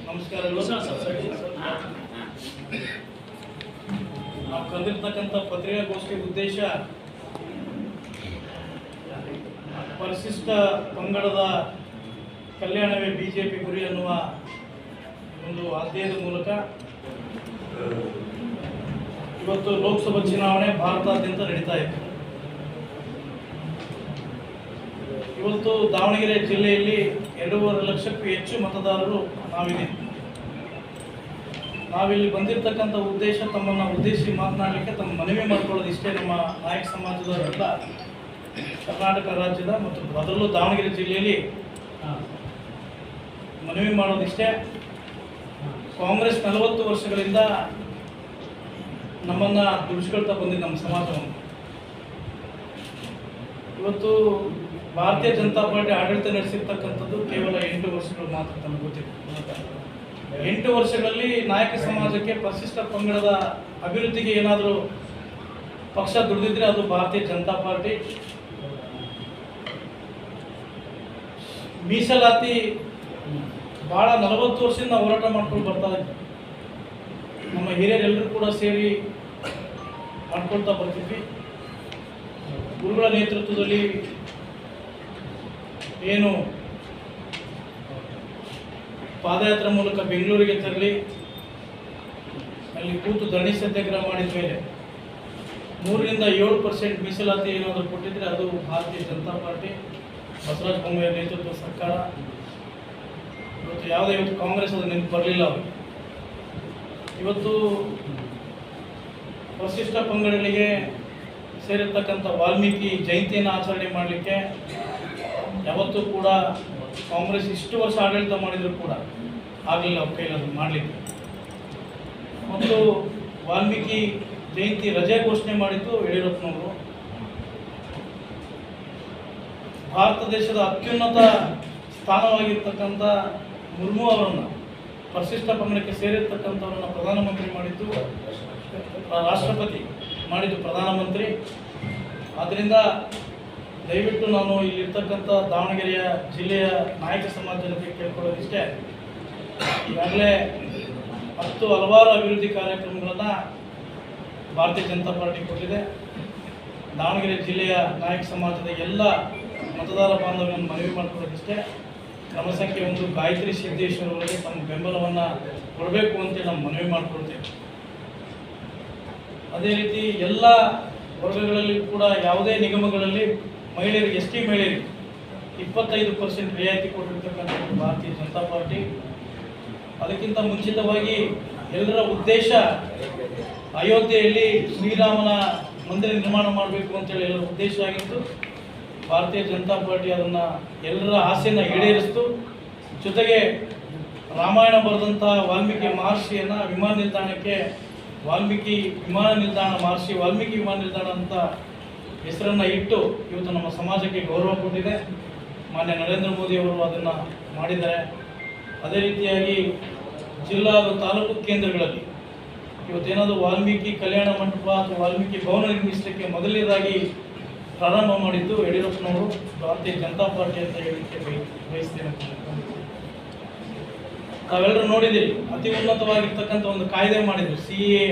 ನಮಸ್ಕಾರಗಳು. ನಾವು ಕರೆದಿರ್ತಕ್ಕಂಥ ಪತ್ರಿಕಾಗೋಷ್ಠಿ ಉದ್ದೇಶ ಪರಿಶಿಷ್ಟ ಪಂಗಡದ ಕಲ್ಯಾಣವೇ ಬಿಜೆಪಿ ಗುರಿ ಅನ್ನುವ ಒಂದು ಅಧ್ಯಯನದ ಮೂಲಕ ಇವತ್ತು ಲೋಕಸಭಾ ಚುನಾವಣೆ ಭಾರತಾದ್ಯಂತ ನಡೀತಾ ಇದೆ. ಇವತ್ತು ದಾವಣಗೆರೆ ಜಿಲ್ಲೆಯಲ್ಲಿ 2.5 ಲಕ್ಷಕ್ಕೂ ಹೆಚ್ಚು ಮತದಾರರು ನಾವಿಲ್ಲಿ ಬಂದಿರತಕ್ಕಂಥ ಉದ್ದೇಶ ತಮ್ಮನ್ನು ಉದ್ದೇಶಿಸಿ ಮಾತನಾಡಲಿಕ್ಕೆ ತಮ್ಮ ಮನವಿ ಮಾಡಿಕೊಳ್ಳೋದು ಇಷ್ಟೇ. ನಮ್ಮ ನಾಯಕ ಸಮಾಜದವರೆಲ್ಲ ಕರ್ನಾಟಕ ರಾಜ್ಯದ ಮತ್ತು ಅದರಲ್ಲೂ ದಾವಣಗೆರೆ ಜಿಲ್ಲೆಯಲ್ಲಿ ಮನವಿ ಮಾಡೋದಿಷ್ಟೇ. ಕಾಂಗ್ರೆಸ್ 40 ವರ್ಷಗಳಿಂದ ನಮ್ಮನ್ನು ದುಡಿಸ್ಕೊಳ್ತಾ ಬಂದಿದ್ದು ನಮ್ಮ ಸಮಾಜವನ್ನು. ಇವತ್ತು ಭಾರತೀಯ ಜನತಾ ಪಾರ್ಟಿ ಆಡಳಿತ ನಡೆಸಿರ್ತಕ್ಕಂಥದ್ದು ಕೇವಲ 8 ವರ್ಷಗಳು ಮಾತ್ರ ತಮಗೆ ಗೊತ್ತಿದೆ. 8 ವರ್ಷಗಳಲ್ಲಿ ನಾಯಕ ಸಮಾಜಕ್ಕೆ ಪರಿಶಿಷ್ಟ ಪಂಗಡದ ಅಭಿವೃದ್ಧಿಗೆ ಏನಾದರೂ ಪಕ್ಷ ದುಡಿದಿದ್ರೆ ಅದು ಭಾರತೀಯ ಜನತಾ ಪಾರ್ಟಿ. ಮೀಸಲಾತಿ ಭಾಳ 40 ವರ್ಷದಿಂದ ಹೋರಾಟ ಮಾಡ್ಕೊಂಡು ಬರ್ತಾ ಇದ್ವಿ. ನಮ್ಮ ಹಿರಿಯರೆಲ್ಲರೂ ಕೂಡ ಸೇರಿ ಮಾಡ್ಕೊಳ್ತಾ ಬರ್ತಿದ್ವಿ. ಗುರುಗಳ ನೇತೃತ್ವದಲ್ಲಿ ಏನು ಪಾದಯಾತ್ರೆ ಮೂಲಕ ಬೆಂಗಳೂರಿಗೆ ತೆರಳಿ ಅಲ್ಲಿ ಕೂತು ಧರಣಿ ಸತ್ಯಾಗ್ರಹ ಮಾಡಿದ ಮೇಲೆ 3-7% ಮೀಸಲಾತಿ ಏನಾದರೂ ಕೊಟ್ಟಿದ್ರೆ ಅದು ಭಾರತೀಯ ಜನತಾ ಪಾರ್ಟಿ, ಬಸವರಾಜ ಬೊಮ್ಮಾಯಿ ನೇತೃತ್ವದ ಸರ್ಕಾರ. ಇವತ್ತು ಕಾಂಗ್ರೆಸ್ ಅದು ನೆನಪು ಬರಲಿಲ್ಲ. ಅವರು ಇವತ್ತು ಪರಿಶಿಷ್ಟ ಪಂಗಡಗಳಿಗೆ ಸೇರಿರ್ತಕ್ಕಂಥ ವಾಲ್ಮೀಕಿ ಜಯಂತಿಯನ್ನು ಆಚರಣೆ ಮಾಡಲಿಕ್ಕೆ ಯಾವತ್ತೂ ಕೂಡ ಕಾಂಗ್ರೆಸ್ ಇಷ್ಟು ವರ್ಷ ಆಡಳಿತ ಮಾಡಿದರೂ ಕೂಡ ಆಗಲಿಲ್ಲ ಅವ್ರ ಕೈಲಿ ಅದು ಮಾಡಲಿಕ್ಕೆ. ಮತ್ತು ವಾಲ್ಮೀಕಿ ಜಯಂತಿ ರಜೆ ಘೋಷಣೆ ಮಾಡಿದ್ದು ಯಡಿಯೂರಪ್ಪನವರು. ಭಾರತ ದೇಶದ ಅತ್ಯುನ್ನತ ಸ್ಥಾನವಾಗಿರ್ತಕ್ಕಂಥ ಮುರ್ಮು ಅವರನ್ನು, ಪರಿಶಿಷ್ಟ ಪಂಗಡಕ್ಕೆ ಸೇರಿರ್ತಕ್ಕಂಥವ್ರನ್ನು ಪ್ರಧಾನಮಂತ್ರಿ ಮಾಡಿದ್ದು ರಾಷ್ಟ್ರಪತಿ, ಮಾಡಿದ್ದು ಪ್ರಧಾನಮಂತ್ರಿ. ಆದ್ದರಿಂದ ದಯವಿಟ್ಟು ನಾನು ಇಲ್ಲಿರ್ತಕ್ಕಂಥ ದಾವಣಗೆರೆಯ ಜಿಲ್ಲೆಯ ನಾಯಕ ಸಮಾಜ ಜನತೆಗೆ ಕೇಳ್ಕೊಳ್ಳೋದಿಷ್ಟೇ. ಈಗಾಗಲೇ ಹಲವಾರು ಅಭಿವೃದ್ಧಿ ಕಾರ್ಯಕ್ರಮಗಳನ್ನು ಭಾರತೀಯ ಜನತಾ ಪಾರ್ಟಿ ಕೊಟ್ಟಿದೆ. ದಾವಣಗೆರೆ ಜಿಲ್ಲೆಯ ನಾಯಕ ಸಮಾಜದ ಎಲ್ಲ ಮತದಾರ ಬಾಂಧವರನ್ನು ಮನವಿ ಮಾಡಿಕೊಳ್ಳೋದಿಷ್ಟೇ. ಕ್ರಮ ಸಂಖ್ಯೆ 1 ಗಾಯತ್ರಿ ಸಿದ್ದೇಶ್ವರ ಅವರಿಗೆ ತಮ್ಮ ಬೆಂಬಲವನ್ನು ಕೊಡಬೇಕು ಅಂತೇಳಿ ನಾವು ಮನವಿ ಮಾಡಿಕೊಳ್ತೇವೆ. ಅದೇ ರೀತಿ ಎಲ್ಲ ವರ್ಗಗಳಲ್ಲಿ ಕೂಡ ಯಾವುದೇ ನಿಗಮಗಳಲ್ಲಿ ಮಹಿಳೆಯರಿಗೆ, ST ಮಹಿಳೆಯರಿಗೆ 25% ರಿಯಾಯಿತಿ ಕೊಟ್ಟಿರ್ತಕ್ಕಂಥದ್ದು ಭಾರತೀಯ ಜನತಾ ಪಾರ್ಟಿ. ಅದಕ್ಕಿಂತ ಮುಂಚಿತವಾಗಿ ಎಲ್ಲರ ಉದ್ದೇಶ ಅಯೋಧ್ಯೆಯಲ್ಲಿ ಶ್ರೀರಾಮನ ಮಂದಿರ ನಿರ್ಮಾಣ ಮಾಡಬೇಕು ಅಂತೇಳಿ ಎಲ್ಲರ ಉದ್ದೇಶ ಆಗಿತ್ತು. ಭಾರತೀಯ ಜನತಾ ಪಾರ್ಟಿ ಅದನ್ನು ಎಲ್ಲರ ಆಸೆಯನ್ನು ಈಡೇರಿಸಿತು. ಜೊತೆಗೆ ರಾಮಾಯಣ ಬರೆದಂಥ ವಾಲ್ಮೀಕಿ ಮಹರ್ಷಿಯನ್ನು ವಿಮಾನ ನಿಲ್ದಾಣಕ್ಕೆ ವಾಲ್ಮೀಕಿ ವಿಮಾನ ನಿಲ್ದಾಣ ಅಂತ ಹೆಸರನ್ನು ಇಟ್ಟು ಇವತ್ತು ನಮ್ಮ ಸಮಾಜಕ್ಕೆ ಗೌರವ ಕೊಟ್ಟಿದೆ. ಮಾನ್ಯ ನರೇಂದ್ರ ಮೋದಿ ಅವರು ಅದನ್ನು ಮಾಡಿದ್ದಾರೆ. ಅದೇ ರೀತಿಯಾಗಿ ಜಿಲ್ಲಾ ಹಾಗೂ ತಾಲೂಕು ಕೇಂದ್ರಗಳಲ್ಲಿ ಇವತ್ತೇನಾದರೂ ವಾಲ್ಮೀಕಿ ಕಲ್ಯಾಣ ಮಂಟಪ ಅಥವಾ ವಾಲ್ಮೀಕಿ ಭವನ ನಿರ್ಮಿಸಲಿಕ್ಕೆ ಮೊದಲನೇದಾಗಿ ಪ್ರಾರಂಭ ಮಾಡಿದ್ದು ಯಡಿಯೂರಪ್ಪನವರು, ಭಾರತೀಯ ಜನತಾ ಪಾರ್ಟಿ ಅಂತ ಹೇಳಲಿಕ್ಕೆ ಬಯಸ್ತೇನೆ. ತಾವೆಲ್ಲರೂ ನೋಡಿದ್ದೀರಿ, ಅತಿ ಉನ್ನತವಾಗಿರ್ತಕ್ಕಂಥ ಒಂದು ಕಾಯ್ದೆ ಮಾಡಿದ್ರು, CA